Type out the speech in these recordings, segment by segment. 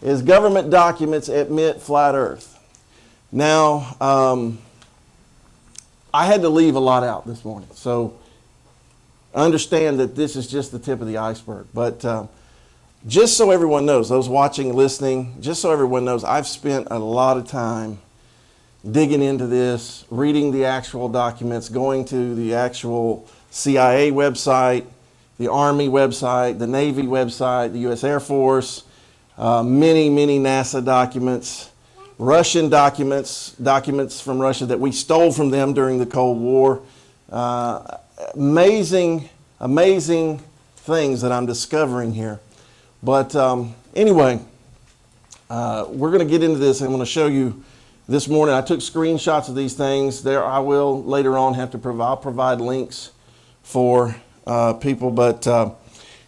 is government documents admit flat Earth. Now, I had to leave a lot out this morning, so understand that this is just the tip of the iceberg. But just so everyone knows, those watching, listening, just so everyone knows, I've spent a lot of time digging into this, reading the actual documents, going to the actual CIA website, the Army website, the Navy website, the U.S. Air Force, many NASA documents, Russian documents from Russia that we stole from them during the Cold War. Amazing things that I'm discovering here. But anyway, we're going to get into this. I'm going to show you this morning. I took screenshots of these things. There, I will later on have to I'll provide links for people. But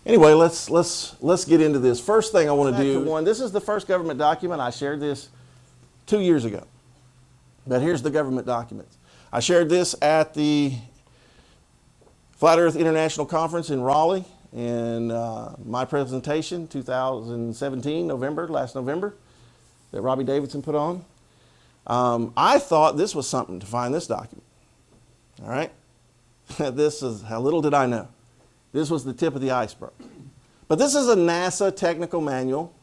anyway, let's get into this. First thing I want to do. This is the first government document. I shared this 2 years ago. But here's the government documents. I shared this at the Flat Earth International Conference in Raleigh in my presentation, 2017, last November, that Robbie Davidson put on. I thought this was something to find this document. All right? This is, how little did I know. This was the tip of the iceberg. But this is a NASA technical manual.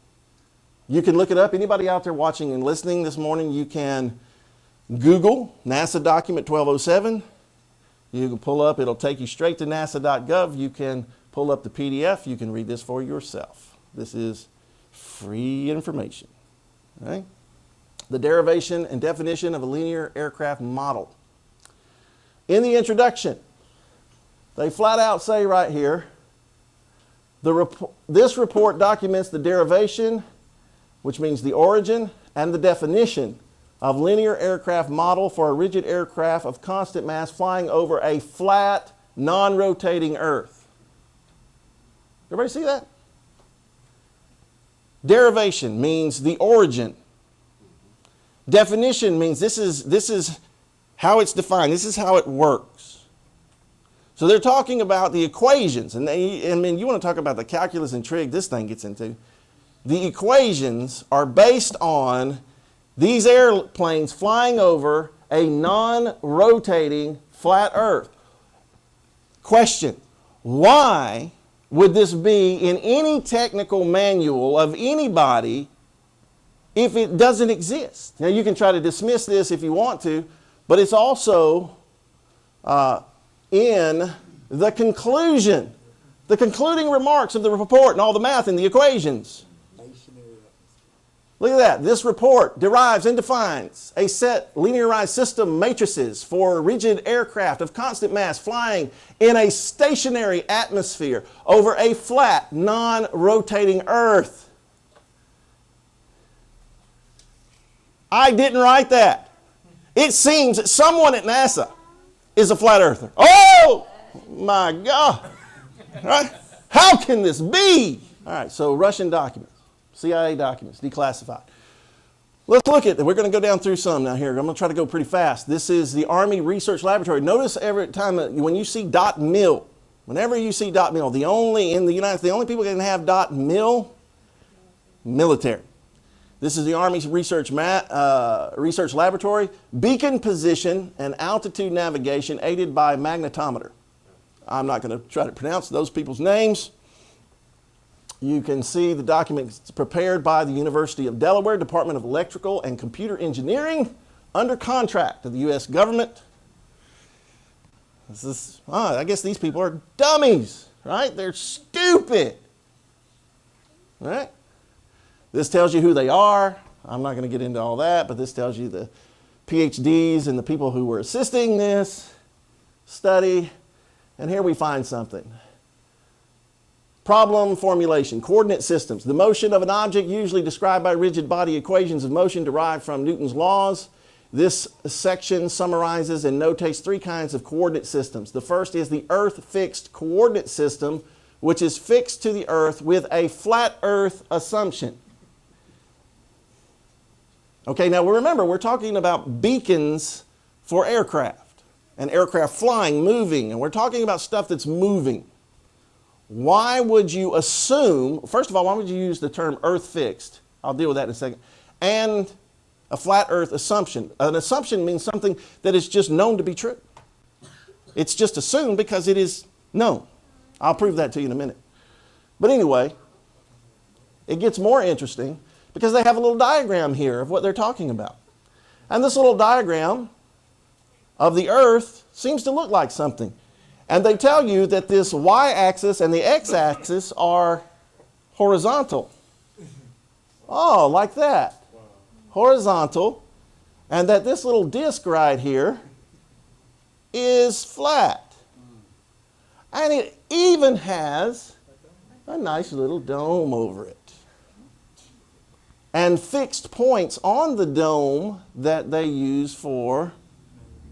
You can look it up. Anybody out there watching and listening this morning, you can Google NASA document 1207. You can pull up, it'll take you straight to nasa.gov. You can pull up the PDF. You can read this for yourself. This is free information. Right? The derivation and definition of a linear aircraft model. In the introduction, they flat out say right here, this report documents the derivation, which means the origin, and the definition of linear aircraft model for a rigid aircraft of constant mass flying over a flat, non-rotating Earth. Everybody see that? Derivation means the origin. Definition means this is how it's defined. This is how it works. So they're talking about the equations, and you want to talk about the calculus and trig this thing gets into. The equations are based on these airplanes flying over a non-rotating flat Earth. Question: why would this be in any technical manual of anybody if it doesn't exist? Now, you can try to dismiss this if you want to, but it's also in the conclusion, the concluding remarks of the report and all the math and the equations. Look at that. This report derives and defines a set linearized system matrices for rigid aircraft of constant mass flying in a stationary atmosphere over a flat, non-rotating Earth. I didn't write that. It seems that someone at NASA is a flat earther. Oh my God. Right? How can this be? All right, so Russian documents, CIA documents, declassified. Let's look at it. We're going to go down through some now here. I'm going to try to go pretty fast. This is the Army Research Laboratory. Notice every time when you see .mil, whenever you see .mil, in the United States, the only people that can have .mil, military. This is the Army's Research Laboratory. Beacon position and altitude navigation aided by magnetometer. I'm not going to try to pronounce those people's names. You can see the document prepared by the University of Delaware, Department of Electrical and Computer Engineering, under contract to the U.S. government. I guess these people are dummies, right? They're stupid, right? This tells you who they are. I'm not going to get into all that, but this tells you the PhDs and the people who were assisting this study. And here we find something. Problem formulation, coordinate systems. The motion of an object usually described by rigid body equations of motion derived from Newton's laws. This section summarizes and notates three kinds of coordinate systems. The first is the Earth-fixed coordinate system, which is fixed to the Earth with a flat Earth assumption. Okay, now remember, we're talking about beacons for aircraft, and aircraft flying, moving, and we're talking about stuff that's moving. Why would you assume, first of all, why would you use the term Earth-fixed I'll deal with that in a second. And a flat earth assumption. An assumption means something that is just known to be true. It's just assumed because it is known. I'll prove that to you in a minute. But anyway, it gets more interesting because they have a little diagram here of what they're talking about. And this little diagram of the earth seems to look like something. And they tell you that this y-axis and the x-axis are horizontal. Oh, like that. Horizontal. And that this little disc right here is flat. And it even has a nice little dome over it. And fixed points on the dome that they use for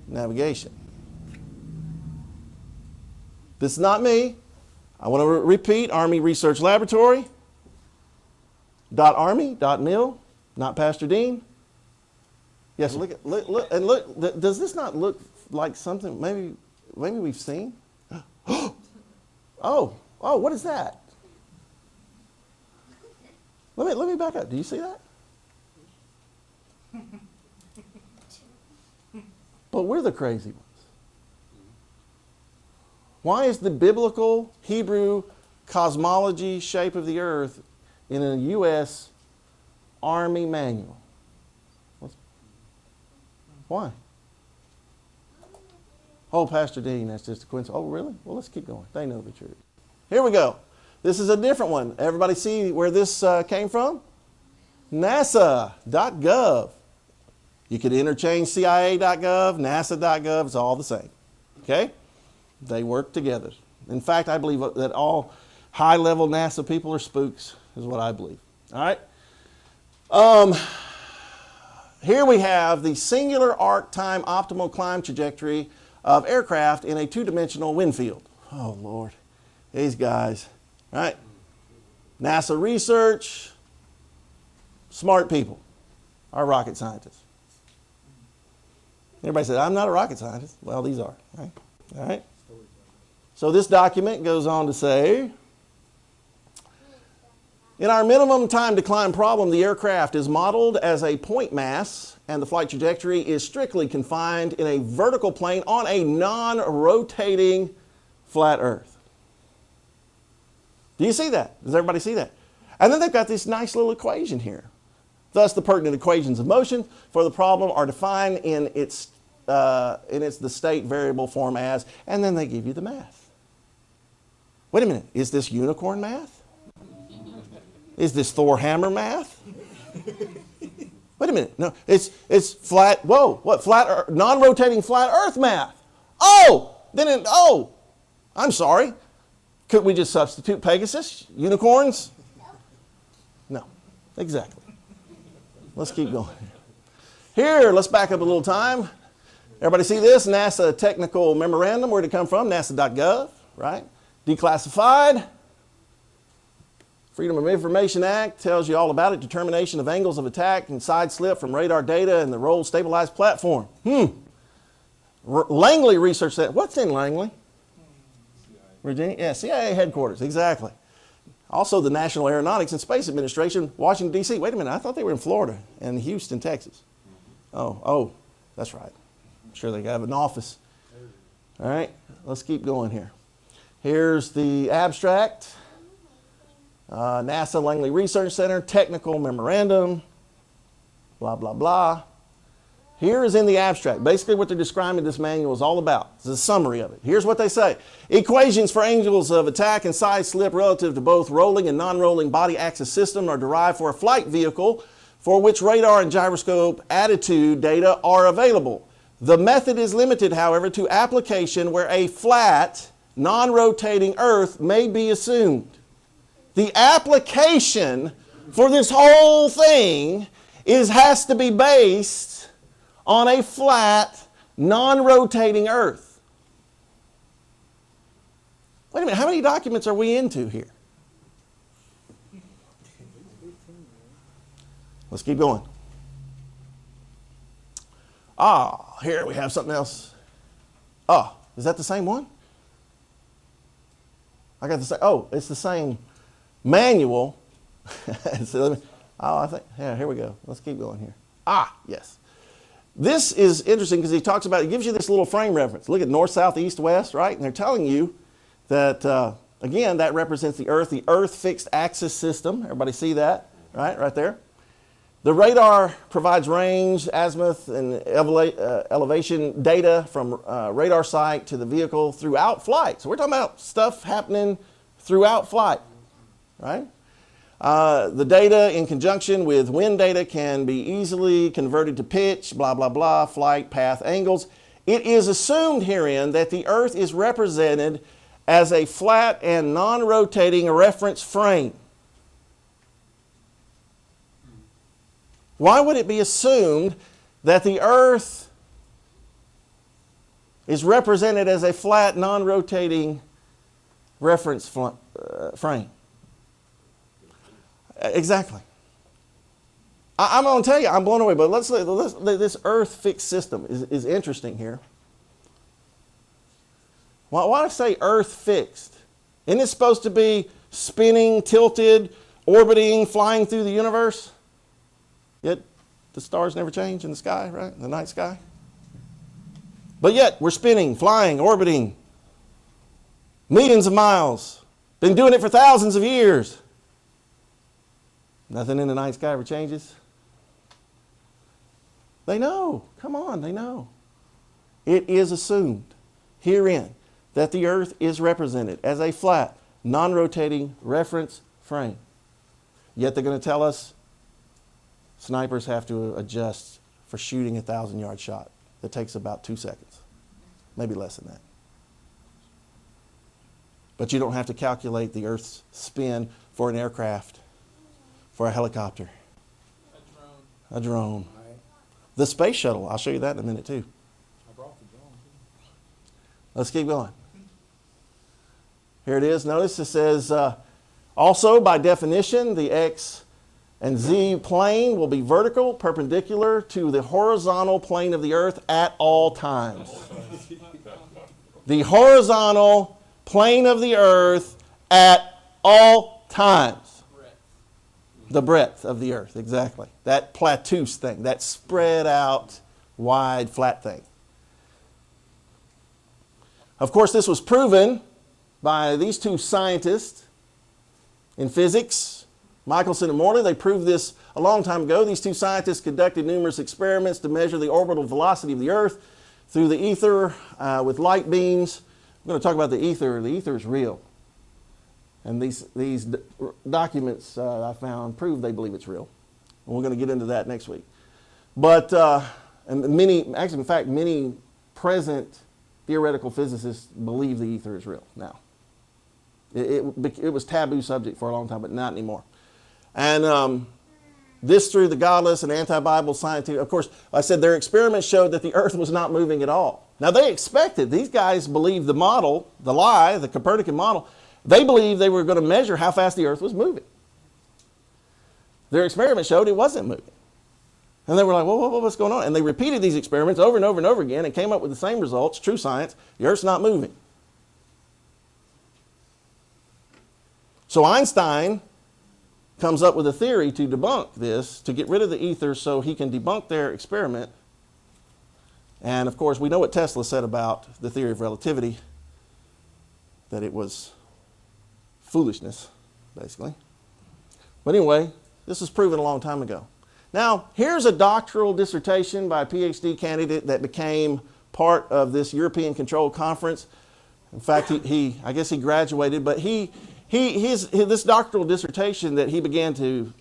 navigation. This is not me. I want to repeat, Army Research Laboratory, .army.mil, not Pastor Dean. Yes, look, does this not look like something maybe we've seen? Oh, what is that? Let me back up. Do you see that? But we're the crazy ones. Why is the biblical Hebrew cosmology shape of the earth in a U.S. Army manual? Why? Oh, Pastor Dean, that's just a coincidence. Oh, really? Well, let's keep going. They know the truth. Here we go. This is a different one. Everybody see where this came from? NASA.gov. You could interchange CIA.gov, NASA.gov. It's all the same. Okay? They work together. In fact, I believe that all high-level NASA people are spooks, is what I believe. All right? Here we have the singular arc time optimal climb trajectory of aircraft in a two-dimensional wind field. Oh, Lord. These guys. All right? NASA research, smart people, are rocket scientists. Everybody said, I'm not a rocket scientist. Well, these are. Right? All right? So this document goes on to say, in our minimum time to climb problem, the aircraft is modeled as a point mass, and the flight trajectory is strictly confined in a vertical plane on a non-rotating flat Earth. Do you see that? Does everybody see that? And then they've got this nice little equation here. Thus, the pertinent equations of motion for the problem are defined in its the state variable form as, and then they give you the math. Wait a minute, is this unicorn math? Is this Thor hammer math? Wait a minute, no, it's flat, whoa, what, flat, non-rotating flat Earth math. I'm sorry. Could we just substitute Pegasus, unicorns? No, exactly. Let's keep going. Here, let's back up a little time. Everybody see this? NASA technical memorandum, where'd it come from? NASA.gov, right? Declassified. Freedom of Information Act tells you all about it. Determination of angles of attack and side slip from radar data and the roll stabilized platform. Langley researched that. What's in Langley? Virginia? Yeah, CIA headquarters, exactly. Also the National Aeronautics and Space Administration, Washington, D.C. Wait a minute, I thought they were in Florida and Houston, Texas. Oh, that's right. I'm sure they have an office. All right, let's keep going here. Here's the abstract. NASA Langley Research Center, technical memorandum, blah, blah, blah. Here is in the abstract. Basically what they're describing this manual is all about. It's a summary of it. Here's what they say. Equations for angles of attack and side slip relative to both rolling and non-rolling body axis system are derived for a flight vehicle for which radar and gyroscope attitude data are available. The method is limited, however, to application where a flat, non-rotating Earth may be assumed. The application for this whole thing has to be based on a flat, non-rotating Earth. Wait a minute, how many documents are we into here? Let's keep going. Here we have something else. Is that the same one? I got the same. It's the same manual. So Oh, I think, yeah, here we go. Let's keep going here. Yes. This is interesting because he gives you this little frame reference. Look at north, south, east, west, right? And they're telling you that, again, that represents the Earth fixed axis system. Everybody see that, right there? The radar provides range, azimuth, and elevation data from radar site to the vehicle throughout flight. So we're talking about stuff happening throughout flight, right? The data in conjunction with wind data can be easily converted to pitch, blah, blah, blah, flight path angles. It is assumed herein that the Earth is represented as a flat and non-rotating reference frame. Why would it be assumed that the Earth is represented as a flat, non-rotating reference frame? Exactly. I'm going to tell you, I'm blown away, but this Earth fixed system is interesting here. Why do I say Earth fixed? Isn't it supposed to be spinning, tilted, orbiting, flying through the universe? Yet the stars never change in the sky, right? The night sky. But yet we're spinning, flying, orbiting, millions of miles. Been doing it for thousands of years. Nothing in the night sky ever changes. They know. Come on, they know. It is assumed herein that the Earth is represented as a flat, non-rotating reference frame. Yet they're going to tell us snipers have to adjust for shooting a 1,000-yard shot that takes about 2 seconds, maybe less than that. But you don't have to calculate the Earth's spin for an aircraft, for a helicopter, a drone. Right. The space shuttle, I'll show you that in a minute too. I brought the drone too. Let's keep going. Here it is. Notice it says, also by definition, the X and Z plane will be vertical, perpendicular to the horizontal plane of the Earth at all times. The horizontal plane of the Earth at all times. The breadth of the Earth, exactly. That plateau thing, that spread out, wide, flat thing. Of course, this was proven by these two scientists in physics, Michelson and Morley. They proved this a long time ago. These two scientists conducted numerous experiments to measure the orbital velocity of the Earth through the ether with light beams. I'm going to talk about the ether. The ether is real. And these documents I found prove they believe it's real. And we're going to get into that next week. But and many present theoretical physicists believe the ether is real now. It was taboo subject for a long time, but not anymore. And this through the godless and anti-Bible scientific, of course, I said their experiments showed that the Earth was not moving at all. Now they expected, these guys believed the model, the lie, the Copernican model, they believed they were going to measure how fast the Earth was moving. Their experiment showed it wasn't moving. And they were like, whoa, what's going on? And they repeated these experiments over and over and over again and came up with the same results, true science, the Earth's not moving. So Einstein comes up with a theory to debunk this, to get rid of the ether so he can debunk their experiment. And of course, we know what Tesla said about the theory of relativity, that it was foolishness, basically. But anyway, this was proven a long time ago. Now, here's a doctoral dissertation by a PhD candidate that became part of this European Control Conference. In fact, I guess he graduated, but this doctoral dissertation that he began to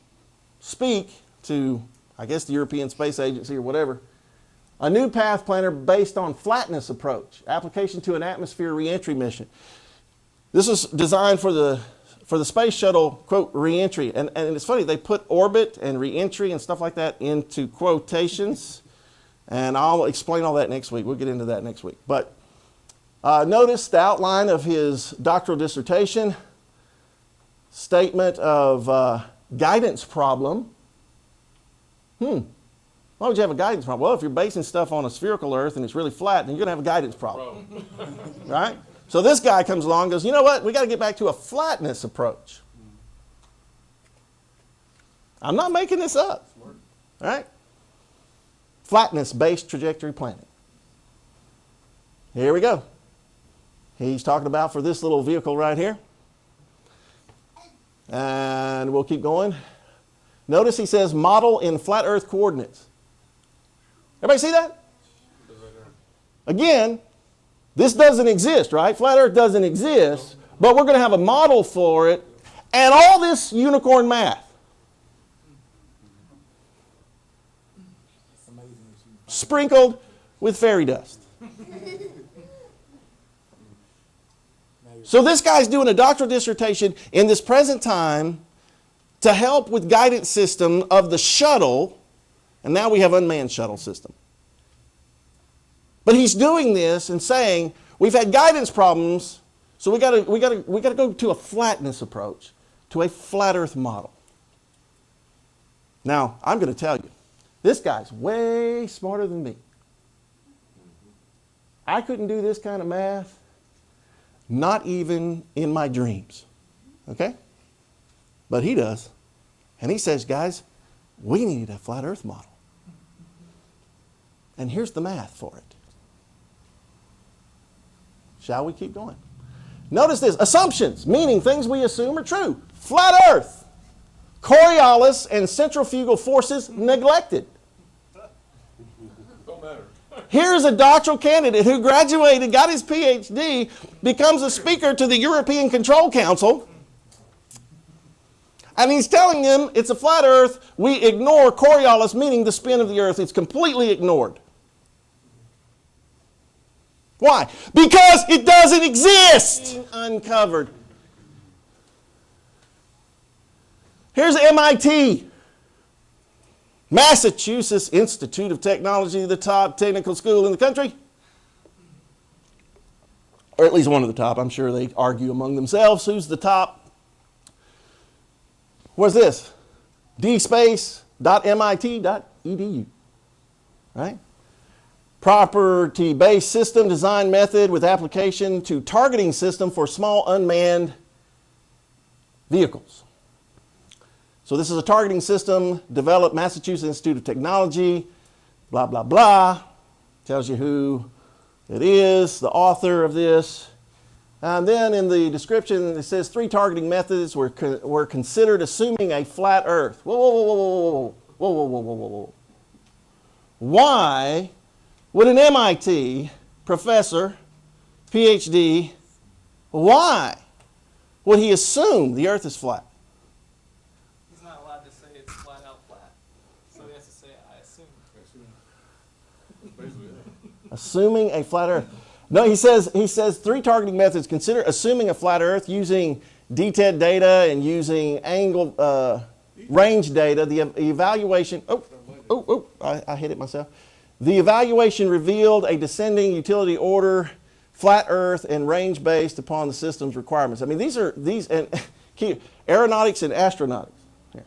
speak to, I guess, the European Space Agency or whatever, a new path planner based on flatness approach, application to an atmosphere reentry mission. This was designed for the space shuttle, quote, reentry. And it's funny, they put orbit and reentry and stuff like that into quotations. And I'll explain all that next week. We'll get into that next week. But notice the outline of his doctoral dissertation. Statement of guidance problem. Why would you have a guidance problem? Well, if you're basing stuff on a spherical Earth and it's really flat, then you're going to have a guidance problem. Right? So this guy comes along and goes, you know what? We got to get back to a flatness approach. I'm not making this up. All right? Flatness-based trajectory planning. Here we go. He's talking about for this little vehicle right here. And we'll keep going. Notice he says model in flat earth coordinates. Everybody see that? Again, this doesn't exist, right? Flat earth doesn't exist, but we're going to have a model for it and all this unicorn math. Sprinkled with fairy dust. So this guy's doing a doctoral dissertation in this present time to help with guidance system of the shuttle, and now we have unmanned shuttle system. But he's doing this and saying we've had guidance problems, so we got to go to a flatness approach, to a flat Earth model. Now I'm going to tell you, this guy's way smarter than me. I couldn't do this kind of math, not even in my dreams. Okay? But he does. And he says, guys, we need a flat Earth model. And here's the math for it. Shall we keep going? Notice this. Assumptions, meaning things we assume are true. Flat Earth. Coriolis and centrifugal forces neglected. Don't matter. Here's a doctoral candidate who graduated, got his PhD, becomes a speaker to the European Control Council, and he's telling them it's a flat Earth. We ignore Coriolis, meaning the spin of the Earth. It's completely ignored. Why? Because it doesn't exist. Uncovered. Here's MIT. Massachusetts Institute of Technology, the top technical school in the country. Or at least one of the top. I'm sure they argue among themselves who's the top. What's this? dspace.mit.edu. Right? Property-based system design method with application to targeting system for small unmanned vehicles. So this is a targeting system developed Massachusetts Institute of Technology, blah, blah, blah. Tells you who it is, the author of this. And then in the description it says 3 targeting methods were considered assuming a flat Earth. Whoa, whoa, whoa, whoa, whoa, whoa, whoa, whoa, whoa, whoa, whoa. Why would an MIT professor, PhD, why would he assume the Earth is flat? He's not allowed to say it's flat out flat. So he has to say, I assume. Assuming a flat Earth. No, he says 3 targeting methods. Consider assuming a flat Earth using DTED data and using angle range data. The evaluation. I hit it myself. The evaluation revealed a descending utility order, flat Earth, and range based upon the system's requirements. I mean, these and aeronautics and astronautics. Here.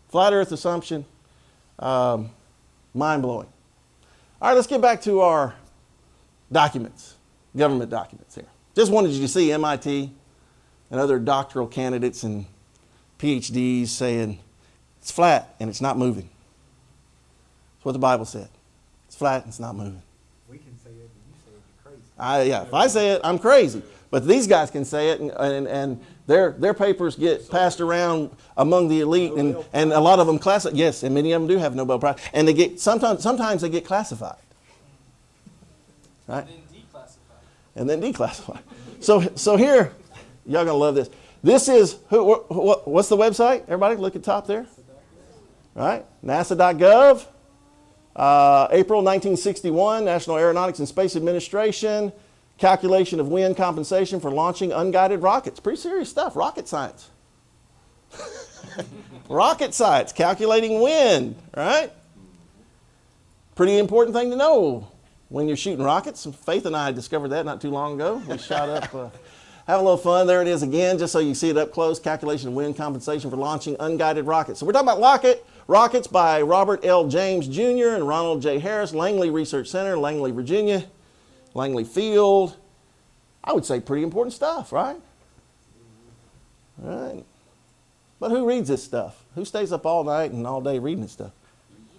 Flat Earth assumption, mind blowing. All right, let's get back to our documents, government documents here. Just wanted you to see MIT and other doctoral candidates and PhDs saying it's flat and it's not moving. That's what the Bible said. It's flat and it's not moving. We can say it, and you say it, you're crazy. If I say it, I'm crazy. But these guys can say it, and their papers get passed around among the elite, and a lot of them classified. Yes, and many of them do have Nobel Prize, and they get sometimes they get classified, right? And then declassified. So here, y'all gonna love this. This is what's the website? Everybody, look at top there. Right, NASA.gov. April 1961, National Aeronautics and Space Administration, calculation of wind compensation for launching unguided rockets. Pretty serious stuff, rocket science. Rocket science, calculating wind, right? Pretty important thing to know when you're shooting rockets. Faith and I discovered that not too long ago. We shot up, have a little fun. There it is again, just so you see it up close, calculation of wind compensation for launching unguided rockets. So we're talking about rockets by Robert L. James Jr. and Ronald J. Harris, Langley Research Center, Langley, Virginia, Langley Field. I would say pretty important stuff, right? All right. But who reads this stuff? Who stays up all night and all day reading this stuff?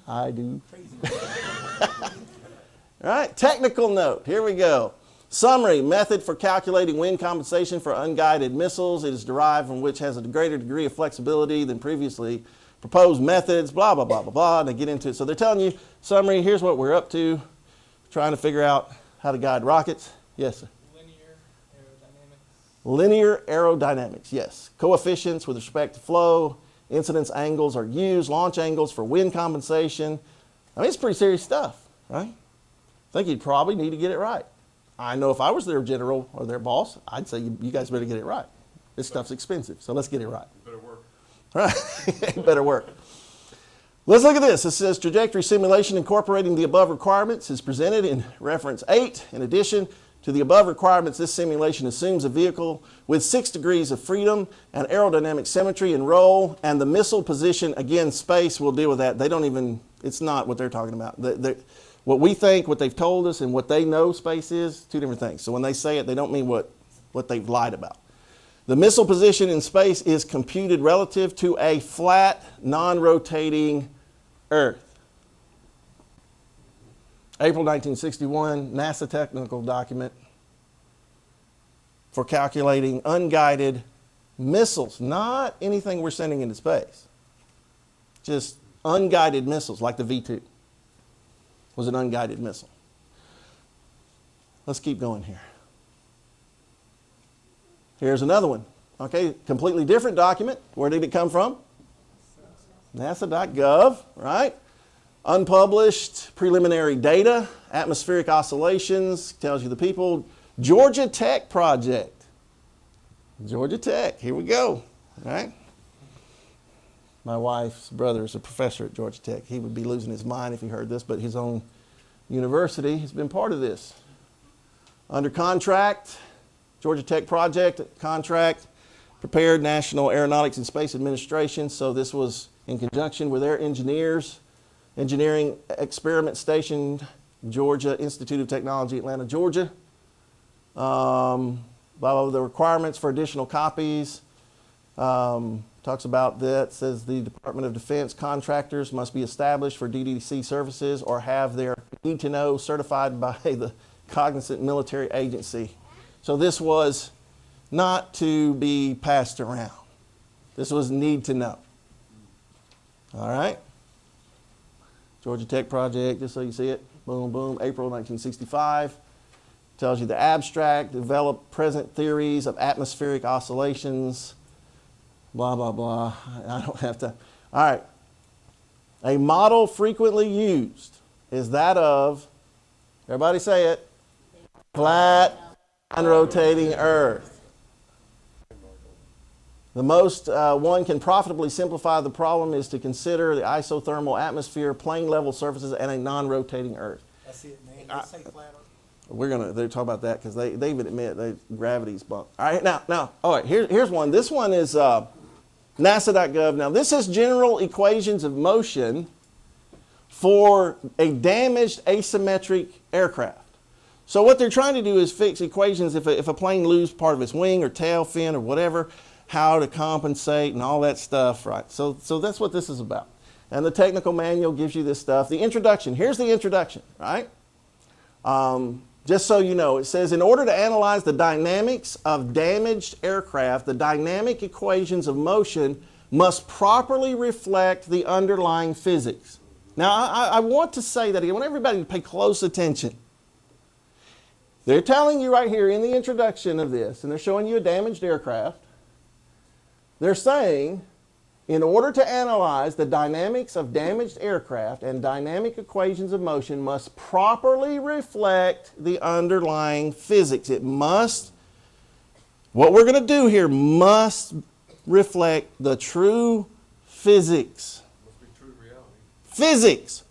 I do. All right, technical note. Here we go. Summary, method for calculating wind compensation for unguided missiles. It is derived from which has a greater degree of flexibility than previously proposed methods, blah, blah, blah, blah, blah. And they get into it. So they're telling you, summary, here's what we're up to, trying to figure out how to guide rockets. Yes, sir. Linear aerodynamics, yes. Coefficients with respect to flow, incidence angles are used, launch angles for wind compensation. I mean, it's pretty serious stuff, right? I think you'd probably need to get it right. I know if I was their general or their boss, I'd say you guys better get it right. This stuff's expensive, so let's get it right. Better work. Right, it better work. Let's look at this. It says trajectory simulation incorporating the above requirements is presented in reference 8. In addition to the above requirements, this simulation assumes a vehicle with 6 degrees of freedom and aerodynamic symmetry and roll, and the missile position, again, space will deal with that. They don't even, it's not what they're talking about. What we think, what they've told us, and what they know space is, two different things. So when they say it, they don't mean what they've lied about. The missile position in space is computed relative to a flat, non-rotating Earth. April 1961, NASA technical document for calculating unguided missiles, not anything we're sending into space. Just unguided missiles like the V-2 was an unguided missile. Let's keep going here. Here's another one. Okay, completely different document. Where did it come from? NASA.gov, right? Unpublished preliminary data, atmospheric oscillations, tells you the people. Georgia Tech project. Georgia Tech, here we go, right? My wife's brother is a professor at Georgia Tech. He would be losing his mind if he heard this, but his own university has been part of this. Under contract, Georgia Tech project, contract, prepared National Aeronautics and Space Administration. So this was in conjunction with their engineers. Engineering Experiment Station, Georgia Institute of Technology, Atlanta, Georgia. The requirements for additional copies. Talks about that, says the Department of Defense contractors must be established for DDC services or have their need to know certified by the cognizant military agency. So this was not to be passed around. This was need to know. All right? Georgia Tech project, just so you see it. Boom, boom, April 1965. Tells you the abstract, develop present theories of atmospheric oscillations, blah, blah, blah. I don't have to. All right. A model frequently used is that of, everybody say it, flat, non-rotating Earth. The most one can profitably simplify the problem is to consider the isothermal atmosphere, plane level surfaces, and a non-rotating Earth. That's it, man. Just say flat Earth. They're talking about that because they even admit that gravity's bunk. All right, now, all right, here's one. This one is NASA.gov. Now, this is general equations of motion for a damaged asymmetric aircraft. So what they're trying to do is fix equations if a plane loses part of its wing or tail fin or whatever, how to compensate and all that stuff, right? So that's what this is about. And the technical manual gives you this stuff. The introduction, here's the introduction, right? Just so you know, it says, in order to analyze the dynamics of damaged aircraft, the dynamic equations of motion must properly reflect the underlying physics. Now, I want to say that again. I want everybody to pay close attention. They're telling you right here in the introduction of this, and they're showing you a damaged aircraft. They're saying, in order to analyze the dynamics of damaged aircraft and dynamic equations of motion must properly reflect the underlying physics. It must, what we're going to do here must reflect the true physics. Must be true reality. Physics.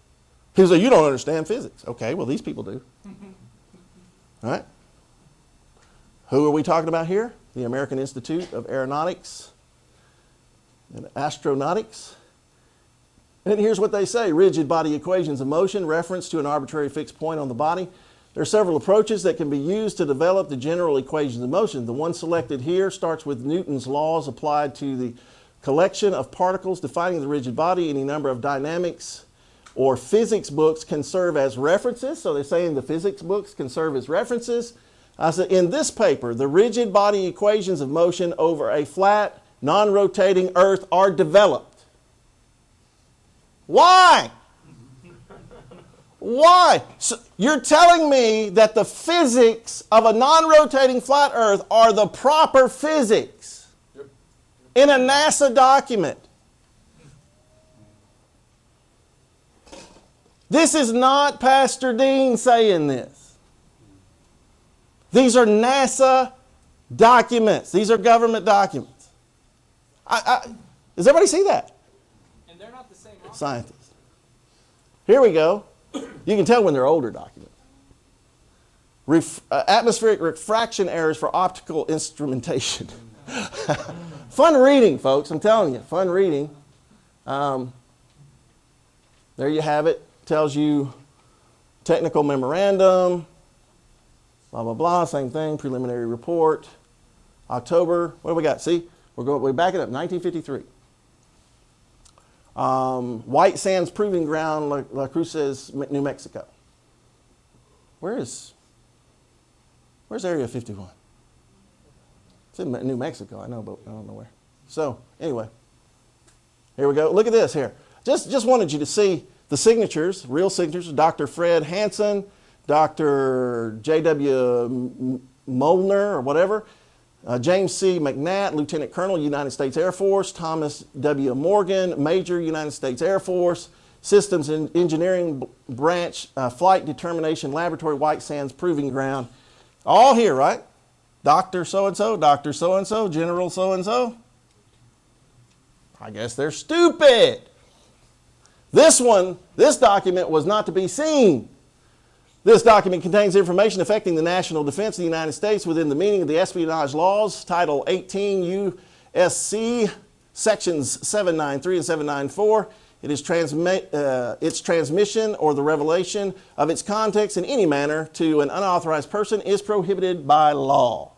People say, you don't understand physics. Okay, well, these people do. All right. Who are we talking about here? The American Institute of Aeronautics and Astronautics. And here's what they say. Rigid body equations of motion, reference to an arbitrary fixed point on the body. There are several approaches that can be used to develop the general equations of motion. The one selected here starts with Newton's laws applied to the collection of particles defining the rigid body. Any number of dynamics or physics books can serve as references. So they're saying the physics books can serve as references. I said, in this paper, the rigid body equations of motion over a flat, non-rotating Earth are developed. Why? Why? So you're telling me that the physics of a non-rotating flat Earth are the proper physics in a NASA document. This is not Pastor Dean saying this. These are NASA documents. These are government documents. Does everybody see that? And they're not the same author. Scientists. Here we go. You can tell when they're older documents. Atmospheric refraction errors for optical instrumentation. Fun reading, folks. I'm telling you, fun reading. There you have it. Tells you technical memorandum, blah, blah, blah, same thing, preliminary report, October, what do we got? See, we're backing up, 1953. White Sands Proving Ground, La Cruces, New Mexico. Where's Area 51? It's in New Mexico, I know, but I don't know where. So, anyway, here we go. Look at this here. Just wanted you to see the signatures, real signatures, Dr. Fred Hansen, Dr. J.W. Molnar, or whatever, James C. McNatt, Lieutenant Colonel, United States Air Force, Thomas W. Morgan, Major, United States Air Force, Systems Engineering Branch, Flight Determination Laboratory, White Sands Proving Ground. All here, right? Dr. So-and-so, Dr. So-and-so, General so-and-so. I guess they're stupid. This document was not to be seen. This document contains information affecting the national defense of the United States within the meaning of the espionage laws, Title 18 U.S.C., Sections 793 and 794. Its transmission or the revelation of its contents in any manner to an unauthorized person is prohibited by law.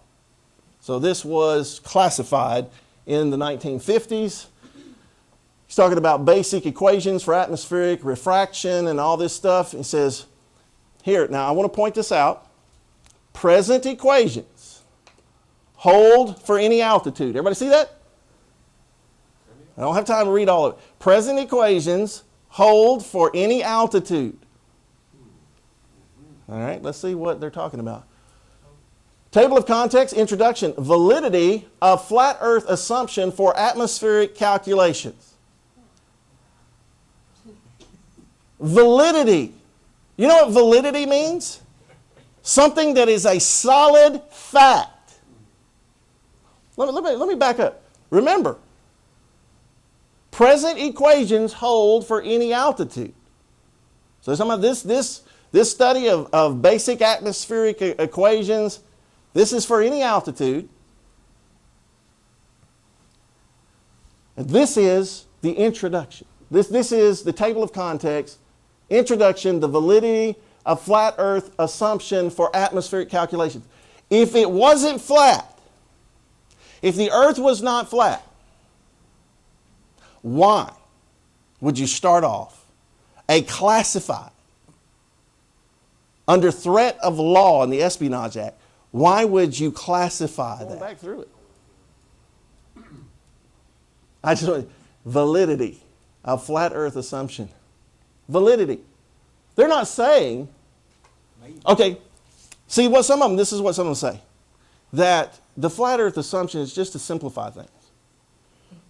So this was classified in the 1950s. He's talking about basic equations for atmospheric refraction and all this stuff. He says, here, now I want to point this out. Present equations hold for any altitude. Everybody see that? I don't have time to read all of it. Present equations hold for any altitude. All right, let's see what they're talking about. Table of contents, introduction, validity of flat Earth assumption for atmospheric calculations. Validity. You know what validity means? Something that is a solid fact. Let me back up. Remember, present equations hold for any altitude. So some of this study of basic atmospheric equations, this is for any altitude. And this is the introduction. This is the table of contents. Introduction, the validity of flat Earth assumption for atmospheric calculations. If it wasn't flat, if the Earth was not flat, why would you start off a classified, under threat of law in the Espionage Act, why would you classify that? Back through it. I just want validity of flat Earth assumption. Validity. They're not saying, okay, see what some of them, this is what some of them say, that the flat Earth assumption is just to simplify things.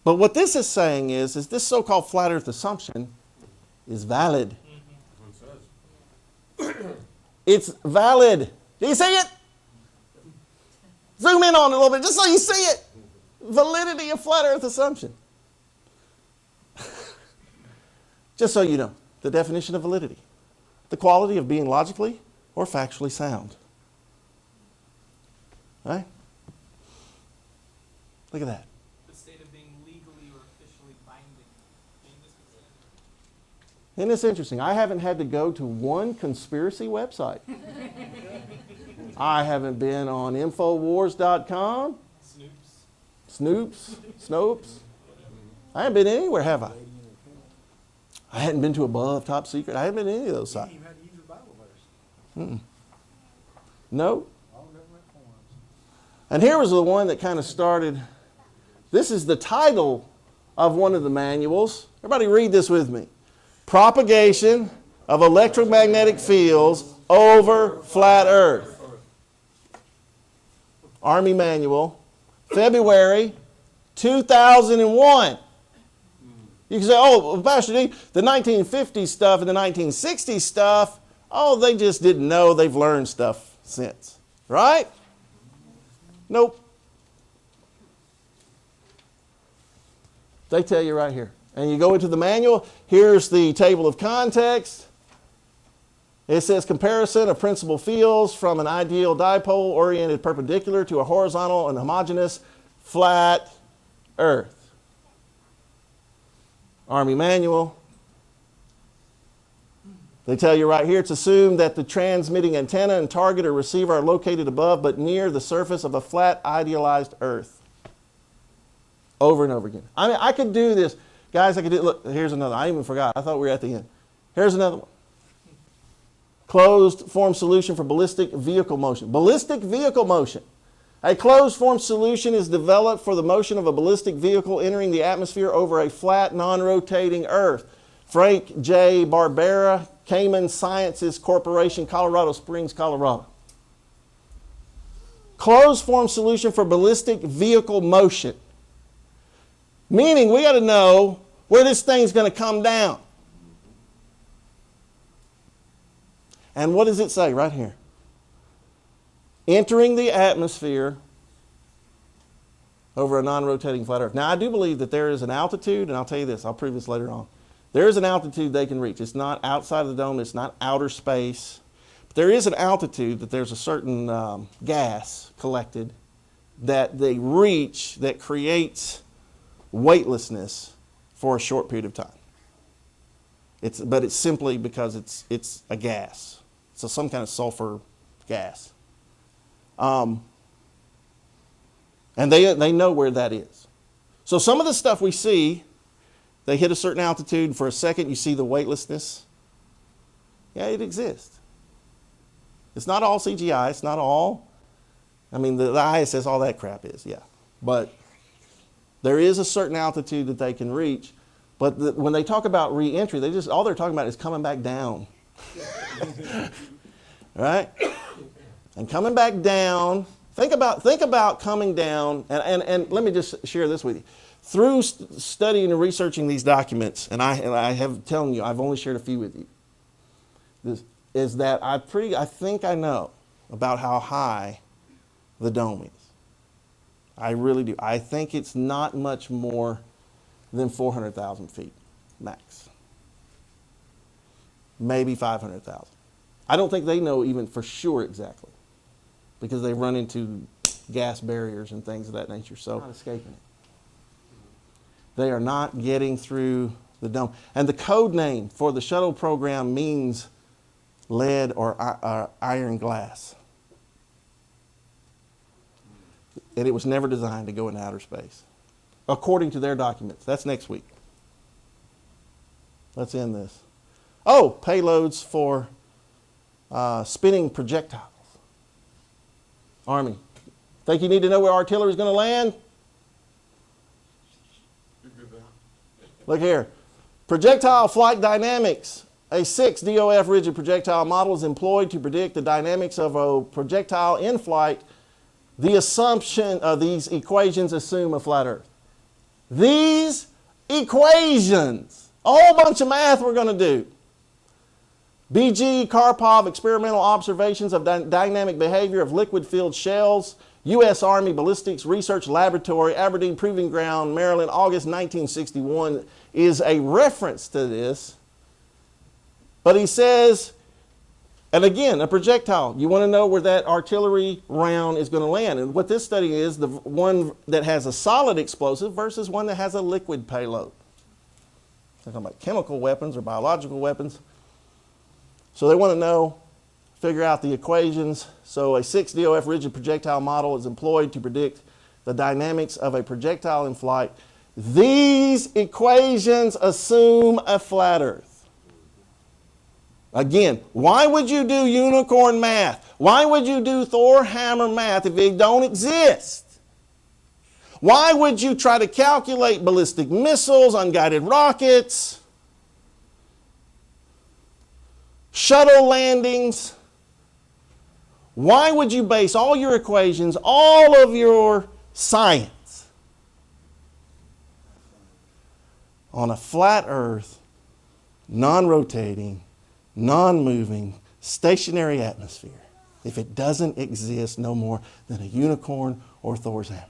But what this is saying is this so-called flat Earth assumption is valid. It's valid. Do you see it? Zoom in on it a little bit just so you see it. Validity of flat Earth assumption. Just so you know, the definition of validity. The quality of being logically or factually sound. Right? Look at that. The state of being legally or officially binding. Isn't this interesting? I haven't had to go to one conspiracy website. I haven't been on Infowars.com. Snopes. I haven't been anywhere, have I? I hadn't been to above, top secret. I haven't been to any of those You sites. didn't even have to use a Bible verse. No. All government forms. And here was the one that kind of started. This is the title of one of the manuals. Everybody read this with me. Propagation of electromagnetic fields over flat Earth. Army Manual, February 2001. You can say, oh, well, Pastor D, the 1950s stuff and the 1960s stuff, oh, they just didn't know. They've learned stuff since. Right? Nope. They tell you right here. And you go into the manual, here's the table of context. It says comparison of principal fields from an ideal dipole oriented perpendicular to a horizontal and homogeneous flat Earth. Army Manual. They tell you right here, it's assumed that the transmitting antenna and target or receiver are located above but near the surface of a flat idealized Earth. Over and over again. I mean, I could do this. Guys, I could do, look, here's another. I even forgot. I thought we were at the end. Here's another one. Closed form solution for ballistic vehicle motion. Ballistic vehicle motion. A closed form solution is developed for the motion of a ballistic vehicle entering the atmosphere over a flat, non-rotating Earth. Frank J. Barbera, Cayman Sciences Corporation, Colorado Springs, Colorado. Closed form solution for ballistic vehicle motion. Meaning we got to know where this thing's going to come down. And what does it say right here? Entering the atmosphere over a non-rotating flat Earth. Now, I do believe that there is an altitude, and I'll tell you this, I'll prove this later on. There is an altitude they can reach. It's not outside of the dome. It's not outer space. But there is an altitude that there's a certain gas collected that they reach that creates weightlessness for a short period of time. But it's simply because it's a gas. So some kind of sulfur gas. And they know where that is. So some of the stuff we see, they hit a certain altitude. For a second, you see the weightlessness. Yeah, it exists. It's not all CGI. It's not all. I mean, the ISS, all that crap is, yeah. But there is a certain altitude that they can reach. But when they talk about re-entry, all they're talking about is coming back down. Right? And coming back down, think about coming down, and let me just share this with you. Through studying and researching these documents, and I have telling you, I've only shared a few with you, this is that I think I know about how high the dome is. I really do. I think it's not much more than 400,000 feet max. Maybe 500,000. I don't think they know even for sure exactly, because they run into gas barriers and things of that nature. So not escaping it. They are not getting through the dome. And the code name for the shuttle program means lead or iron glass. And it was never designed to go into outer space, according to their documents. That's next week. Let's end this. Oh, payloads for spinning projectiles. Army. Think you need to know where artillery is going to land? Look here. Projectile flight dynamics. A 6 DOF rigid projectile model is employed to predict the dynamics of a projectile in flight. The assumption of these equations assume a flat Earth. These equations, a whole bunch of math we're going to do. B.G. Karpov, experimental observations of dynamic behavior of liquid-filled shells, U.S. Army Ballistics Research Laboratory, Aberdeen Proving Ground, Maryland, August 1961, is a reference to this. But he says, and again, a projectile, you want to know where that artillery round is going to land. And what this study is, the one that has a solid explosive versus one that has a liquid payload. They're talking about chemical weapons or biological weapons. So they want to know, figure out the equations. So a 6 DOF rigid projectile model is employed to predict the dynamics of a projectile in flight. These equations assume a flat earth. Again, why would you do unicorn math? Why would you do Thor hammer math if they don't exist? Why would you try to calculate ballistic missiles, unguided rockets, shuttle landings? Why would you base all your equations, all of your science on a flat earth, non-rotating, non-moving, stationary atmosphere if it doesn't exist no more than a unicorn or Thor's hammer?